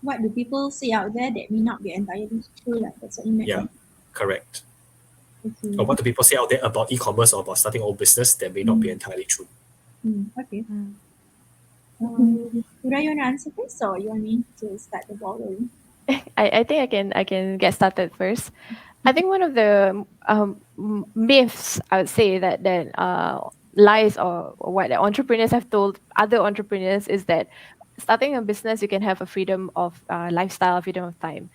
Speaker 2: What do people say out there that may not be entirely true? Like that's what you meant.
Speaker 1: Yeah, correct.
Speaker 2: Okay.
Speaker 1: Or what do people say out there about e-commerce or about starting a own business that may not be entirely true?
Speaker 2: Okay.
Speaker 3: Mm.
Speaker 2: Huda, you want to answer first, or you want me to start the ball rolling?
Speaker 3: I think I can get started first. I think one of the myths I would say that lies or what the entrepreneurs have told other entrepreneurs is that starting a business you can have a freedom of lifestyle, freedom of time.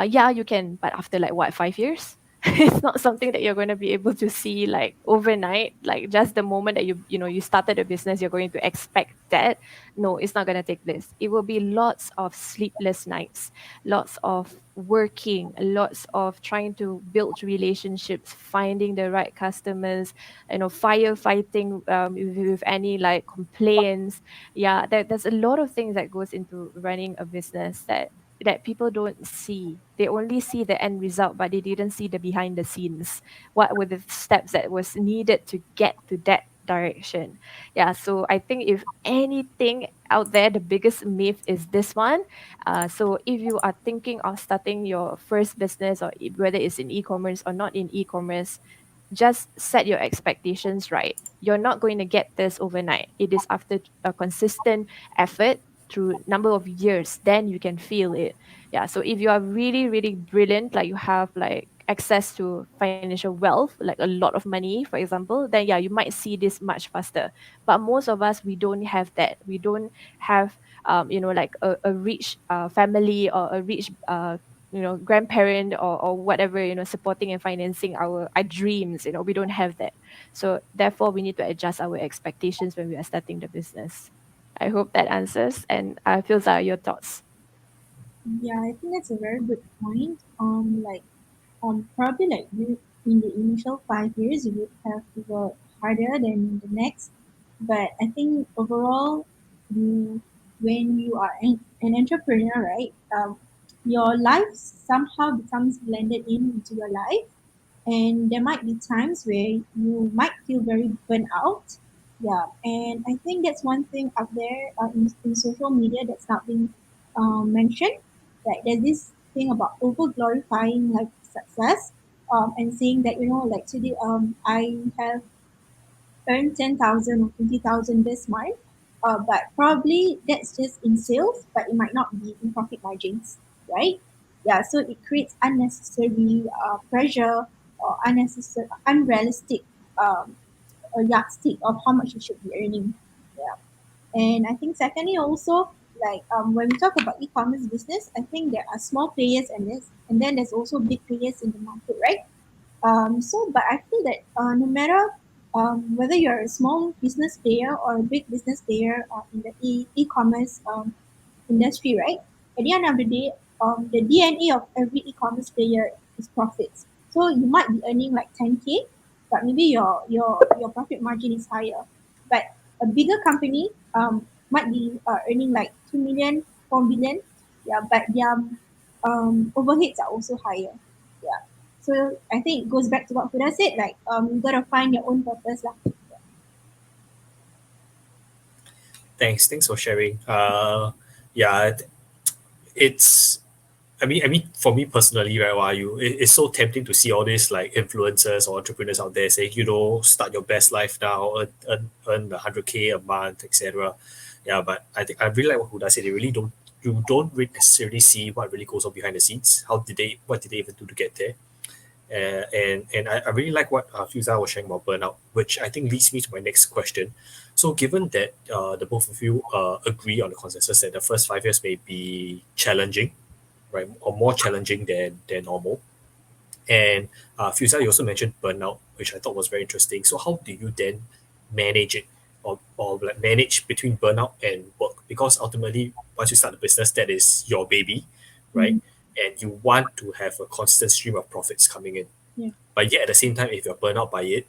Speaker 3: Yeah, you can, but after like what, 5 years? It's not something that you're going to be able to see like overnight. Like just the moment that you started a business, you're going to expect that. No, it's not going to take place. It will be lots of sleepless nights, lots of working, lots of trying to build relationships, finding the right customers, firefighting with any like complaints. Yeah, there's a lot of things that goes into running a business that people don't see. They only see the end result, but they didn't see the behind the scenes. What were the steps that was needed to get to that direction? Yeah, so I think if anything out there, the biggest myth is this one. So if you are thinking of starting your first business, or whether it's in e-commerce or not in e-commerce, just set your expectations right. You're not going to get this overnight. It is after a consistent effort through number of years, then you can feel it. Yeah. So if you are really, really brilliant, like you have like access to financial wealth, like a lot of money, for example, then yeah, you might see this much faster. But most of us, we don't have that. We don't have like a rich family or a rich grandparent or whatever, supporting and financing our dreams. We don't have that. So therefore we need to adjust our expectations when we are starting the business. I hope that answers. And Filzah, your thoughts?
Speaker 2: Yeah, I think that's a very good point. Probably like you in the initial 5 years, you would have to work harder than the next. But I think overall, when you are an entrepreneur, right? Your life somehow becomes blended into your life, and there might be times where you might feel very burnt out, Yeah, and I think that's one thing out there in social media that's not being mentioned. Like there's this thing about over glorifying like success, and saying that like today I have earned 10,000 or 20,000 this month, but probably that's just in sales, but it might not be in profit margins, right? Yeah, so it creates unnecessary pressure or unnecessary unrealistic um, a yardstick of how much you should be earning. Yeah. And I think secondly also like when we talk about e-commerce business, I think there are small players in this, and then there's also big players in the market, right? But I feel that no matter whether you're a small business player or a big business player in the e-commerce industry, right? At the end of the day, the DNA of every e-commerce player is profits. So you might be earning like 10K, but maybe your profit margin is higher. But a bigger company might be earning like 2 million, 4 million, yeah, but their overheads are also higher. Yeah. So I think it goes back to what Huda said, like you gotta find your own purpose lah.
Speaker 1: Thanks for sharing. Yeah, it's I mean, for me personally, right, why it's so tempting to see all these like influencers or entrepreneurs out there saying, start your best life now, earn 100K a month, etc. Yeah, but I think I really like what Huda said. They really don't You don't really necessarily see what really goes on behind the scenes. What did they even do to get there? And I really like what Filzah was sharing about burnout, which I think leads me to my next question. So, given that the both of you agree on the consensus that the first 5 years may be challenging, right, or more challenging than normal, and Filzah, you also mentioned burnout, which I thought was very interesting. So, how do you then manage it, or like manage between burnout and work? Because ultimately, once you start the business, that is your baby, right?
Speaker 2: Mhm.
Speaker 1: And you want to have a constant stream of profits coming in.
Speaker 2: Yeah.
Speaker 1: But yet at the same time, if you're burnt out by it,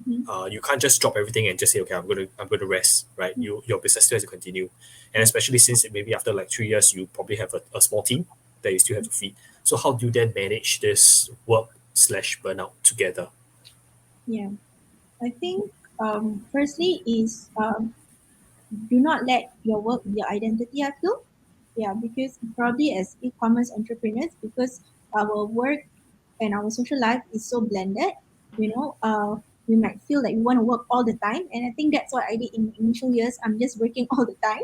Speaker 2: Mhm.
Speaker 1: you can't just drop everything and just say, okay, I'm gonna rest, right? Your business still has to continue, and
Speaker 2: Yeah.
Speaker 1: especially since maybe after like 3 years, you probably have a small team that you still have to feed. So how do you then manage this work slash burnout together?
Speaker 2: Yeah. I think firstly is do not let your work be your identity, I feel. Yeah, because probably as e-commerce entrepreneurs, because our work and our social life is so blended, we might feel like we want to work all the time. And I think that's what I did in initial years. I'm just working all the time.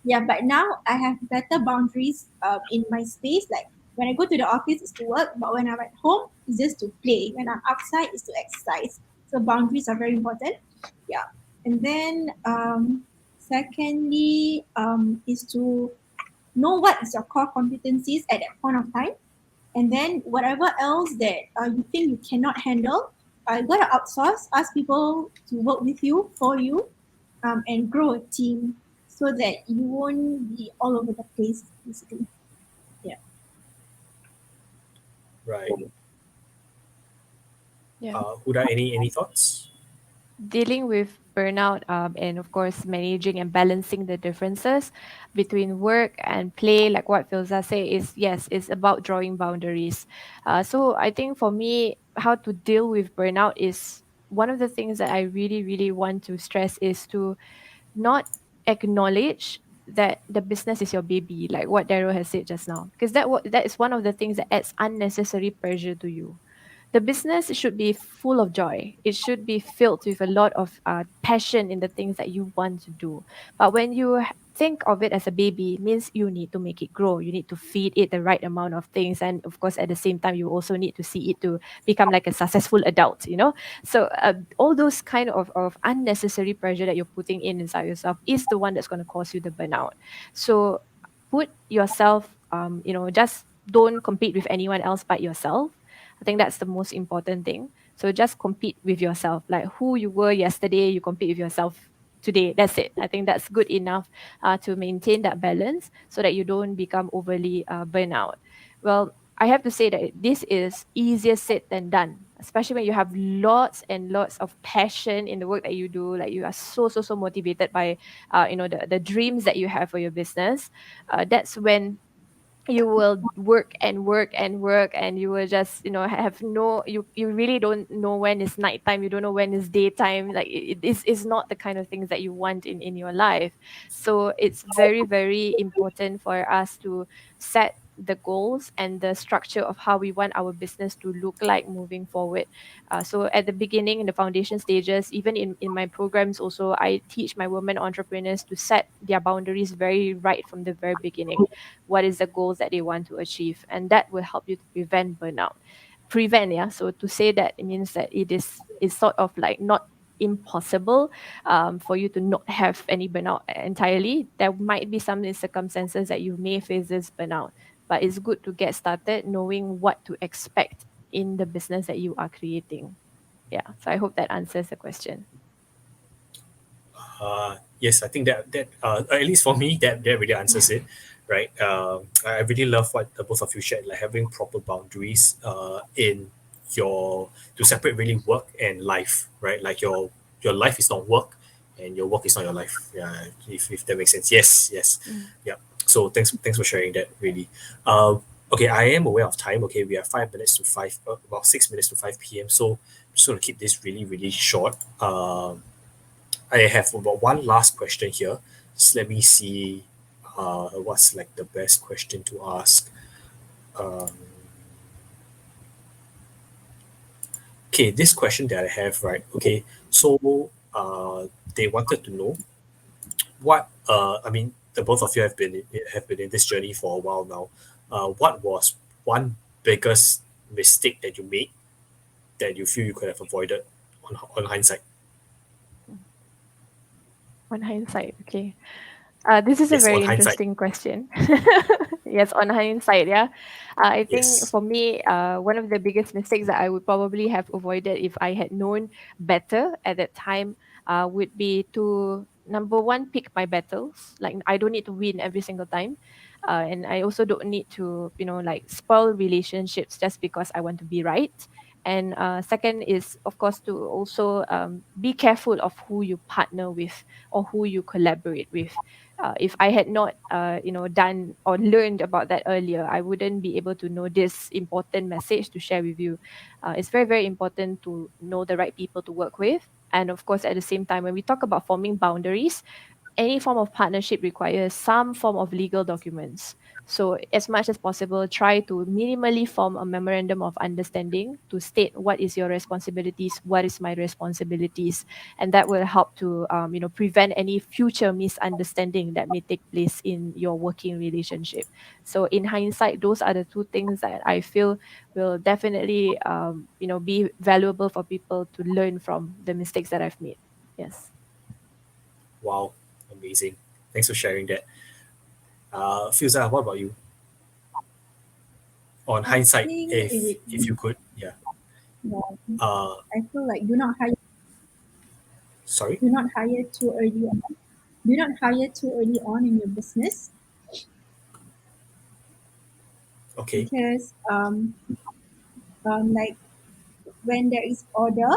Speaker 2: Yeah, but now I have better boundaries in my space. Like when I go to the office, it's to work, but when I'm at home, it's just to play. When I'm outside, it's to exercise. So boundaries are very important. Yeah, and then secondly, is to know what is your core competencies at that point of time, and then whatever else that you think you cannot handle, you gotta outsource, ask people to work with you for you, and grow a team so that you won't be all over the place, basically. Yeah.
Speaker 1: Right.
Speaker 3: Yeah.
Speaker 1: Huda, any thoughts?
Speaker 3: Dealing with burnout, and of course managing and balancing the differences between work and play, like what Filza say, is yes, it's about drawing boundaries. So I think for me, how to deal with burnout is one of the things that I really really want to stress is to not acknowledge that the business is your baby, like what Daryl has said just now, because that is one of the things that adds unnecessary pressure to you. The business should be full of joy. It should be filled with a lot of passion in the things that you want to do. But when you think of it as a baby, it means you need to make it grow. You need to feed it the right amount of things. And of course, at the same time, you also need to see it to become like a successful adult, you know? So all those kind of unnecessary pressure that you're putting in inside yourself is the one that's going to cause you the burnout. So put yourself, just don't compete with anyone else but yourself. I think that's the most important thing. So just compete with yourself. Like who you were yesterday, you compete with yourself today. That's it. I think that's good enough to maintain that balance so that you don't become overly burnout. Well, I have to say that this is easier said than done, especially when you have lots and lots of passion in the work that you do. Like you are so motivated by, the dreams that you have for your business. That's when you will work and work and work, and you will just, have no, you really don't know when is nighttime, you don't know when is daytime. Like is not the kind of things that you want in your life. So it's very, very important for us to set the goals and the structure of how we want our business to look like moving forward. So at the beginning, in the foundation stages, even in my programs also, I teach my women entrepreneurs to set their boundaries very right from the very beginning. What is the goals that they want to achieve, and that will help you to prevent burnout. Prevent, yeah. So to say that, it means that it is sort of like not impossible for you to not have any burnout entirely. There might be some circumstances that you may face this burnout, but it's good to get started knowing what to expect in the business that you are creating. Yeah, so I hope that answers the question.
Speaker 1: Yes, I think that at least for me, that really answers it, right? I really love what the both of you shared, like having proper boundaries in your to separate really work and life, right? Like your life is not work, and your work is not your life. Yeah, if that makes sense. Yes, yes,
Speaker 3: Mm.
Speaker 1: yeah. So thanks for sharing that. Really. Okay, I am aware of time. Okay, we are 5 minutes to five, about 6 minutes to 5 p.m. So I'm just gonna keep this really really short. I have about one last question here. Just let me see what's like the best question to ask. Um, okay, this question that I have, right? Okay, so they wanted to know what I mean, the both of you have been in this journey for a while now. What was one biggest mistake that you made that you feel you could have avoided on hindsight?
Speaker 3: On hindsight, okay. This is a
Speaker 1: Yes, on
Speaker 3: very
Speaker 1: hindsight.
Speaker 3: interesting question. Yes, on hindsight, yeah. I think
Speaker 1: Yes.
Speaker 3: for me, one of the biggest mistakes that I would probably have avoided if I had known better at that time would be to, number one, pick my battles. Like, I don't need to win every single time. And I also don't need to, like, spoil relationships just because I want to be right. And second is, of course, to also be careful of who you partner with or who you collaborate with. If I had not, done or learned about that earlier, I wouldn't be able to know this important message to share with you. It's very, very important to know the right people to work with. And of course, at the same time, when we talk about forming boundaries, any form of partnership requires some form of legal documents. So, as much as possible, try to minimally form a memorandum of understanding to state what is your responsibilities, what is my responsibilities, and that will help to, prevent any future misunderstanding that may take place in your working relationship. So, in hindsight, those are the two things that I feel will definitely, be valuable for people to learn from the mistakes that I've made. Yes.
Speaker 1: Wow, amazing. Thanks for sharing that. Filzah, what about you? On
Speaker 2: I
Speaker 1: hindsight,
Speaker 2: think it
Speaker 1: if
Speaker 2: would
Speaker 1: if you
Speaker 2: be,
Speaker 1: could, yeah.
Speaker 2: yeah,
Speaker 1: Uh,
Speaker 2: I feel like
Speaker 1: sorry.
Speaker 2: do not hire too early on. Do not hire too early on in your business
Speaker 1: Okay.
Speaker 2: because like when there is order,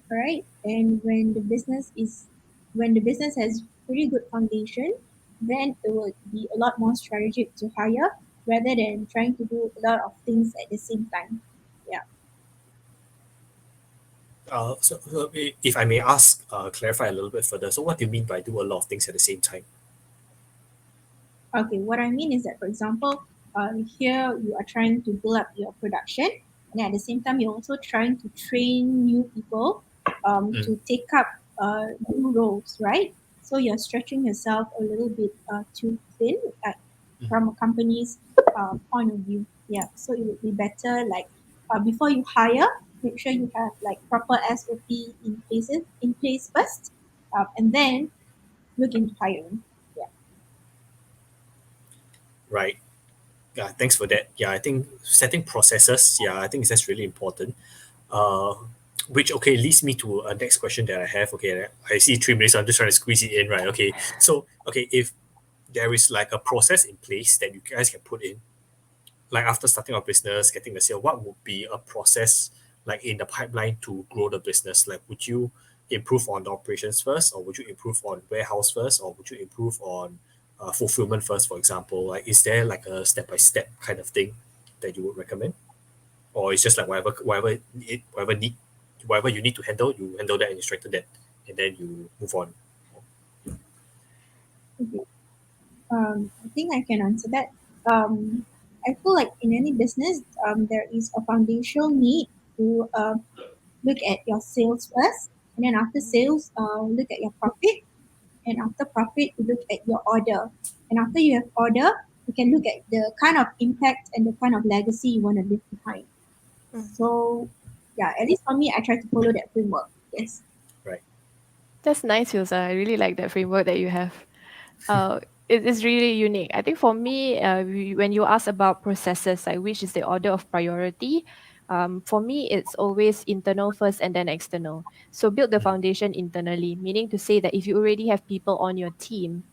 Speaker 2: right, and when the business has pretty good foundation, then it will be a lot more strategic to hire rather than trying to do a lot of things at the same time. Yeah.
Speaker 1: So if I may ask, clarify a little bit further. So, what do you mean by do a lot of things at the same time?
Speaker 2: Okay, what I mean is that, for example, here you are trying to build up your production, and at the same time, you're also trying to train new people
Speaker 1: Mm,
Speaker 2: to take up new roles, right? So you're stretching yourself a little bit too thin, like
Speaker 1: mm.
Speaker 2: from a company's point of view. Yeah, so it would be better like before you hire, make sure you have like proper SOP in place first, and then look into hiring. Yeah.
Speaker 1: Right. Yeah. Thanks for that. Yeah, I think setting processes. Yeah, I think that's really important. Uh, which okay leads me to a next question that I have. Okay, I see 3 minutes. So I'm just trying to squeeze it in. Right. Okay. So okay, if there is like a process in place that you guys can put in, like after starting our business, getting the sale, what would be a process like in the pipeline to grow the business? Like, would you improve on the operations first, or would you improve on warehouse first, or would you improve on fulfillment first, for example? Like, is there like a step-by-step kind of thing that you would recommend? Or it's just like whatever you need to handle, you handle that and you strengthen that, and then you move on.
Speaker 2: Okay. I think I can answer that. I feel like in any business, there is a foundational need to look at your sales first, and then after sales, look at your profit, and after profit, you look at your order, and after you have order, you can look at the kind of impact and the kind of legacy you want to leave behind. So, yeah, at least for me, I try to follow that framework. Yes.
Speaker 1: Right.
Speaker 3: That's nice, Filzah. I really like that framework that you have. It is really unique. I think for me, when you ask about processes, like which is the order of priority, for me, it's always internal first and then external. So build the foundation internally, meaning to say that if you already have people on your team,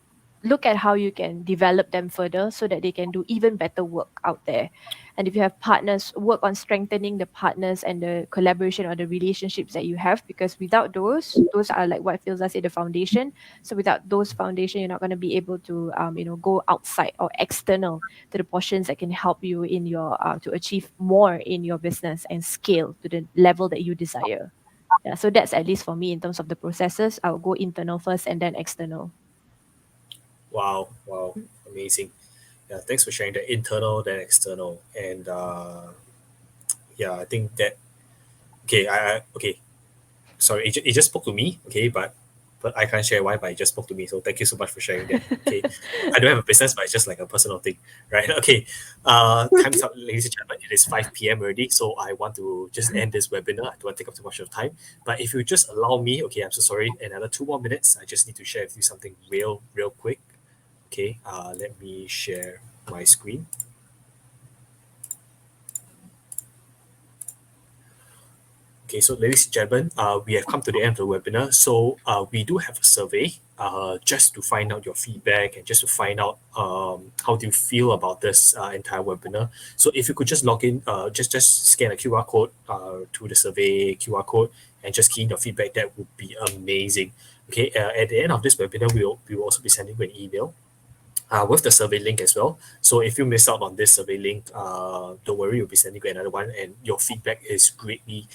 Speaker 3: look at how you can develop them further so that they can do even better work out there. And if you have partners, work on strengthening the partners and the collaboration or the relationships that you have, because without those are like what Filzah said, the foundation. So without those foundation, you're not going to be able to go outside or external to the portions that can help you in your to achieve more in your business and scale to the level that you desire. Yeah, so that's at least for me in terms of the processes. I'll go internal first and then external.
Speaker 1: Wow, amazing. Yeah, thanks for sharing the internal then external. And yeah, I think that okay, okay. Sorry, it just spoke to me, okay, but I can't share why, but it just spoke to me. So thank you so much for sharing that. Okay. I don't have a business, but it's just like a personal thing. Right. Okay. Time's up, ladies and gentlemen. It is 5 p.m. already. So I want to just end this webinar. I don't want to take up too much of time. But if you just allow me, okay, I'm so sorry, another 2 more minutes. I just need to share with you something real quick. Okay. Let me share my screen. Okay, so ladies and gentlemen, we have come to the end of the webinar. So we do have a survey just to find out your feedback and just to find out how do you feel about this entire webinar. So if you could just log in, just scan a QR code to the survey QR code and just key in your feedback, that would be amazing. Okay, at the end of this webinar, we will also be sending you an email with the survey link as well. So if you miss out on this survey link, don't worry, we'll be sending you another one, and your feedback is greatly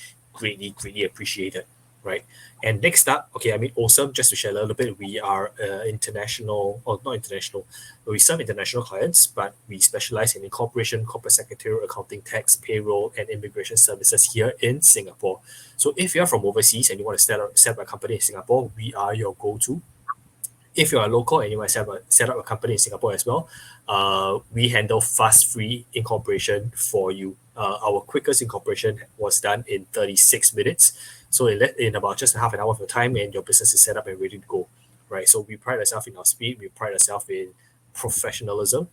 Speaker 1: appreciated, right? And next up, okay, I mean, Osome, just to share a little bit, we are international, or not international, we serve international clients, but we specialize in incorporation, corporate secretarial, accounting, tax, payroll, and immigration services here in Singapore. So if you're from overseas and you want to set up a company in Singapore, we are your go-to. If you are local and you want to set up a company in Singapore as well, we handle fast, free incorporation for you. Our quickest incorporation was done in 36 minutes. So in about just half an hour of your time, and your business is set up and ready to go, right? So we pride ourselves in our speed. We pride ourselves in professionalism,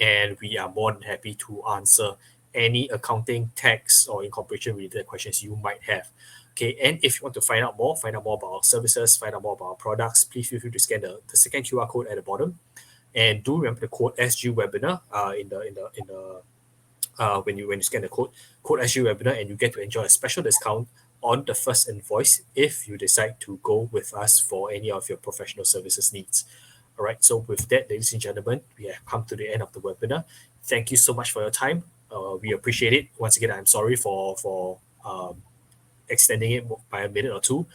Speaker 1: and we are more than happy to answer any accounting, tax, or incorporation related questions you might have. Okay, and if you want to find out more about our services, find out more about our products, please feel free to scan the second QR code at the bottom, and do remember the code SG webinar when you scan the code SG webinar, and you get to enjoy a special discount on the first invoice if you decide to go with us for any of your professional services needs. All right. So with that, ladies and gentlemen, we have come to the end of the webinar. Thank you so much for your time. We appreciate it. Once again, I'm sorry for extending it by a minute or two.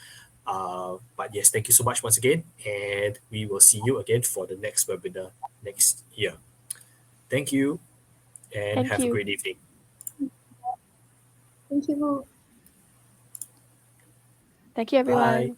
Speaker 1: But yes, thank you so much once again, and we will see you again for the next webinar next year. Thank you, and
Speaker 3: Thank
Speaker 1: have a
Speaker 3: you.
Speaker 1: great evening.
Speaker 2: Thank you.
Speaker 3: Thank you, everyone.
Speaker 1: Bye.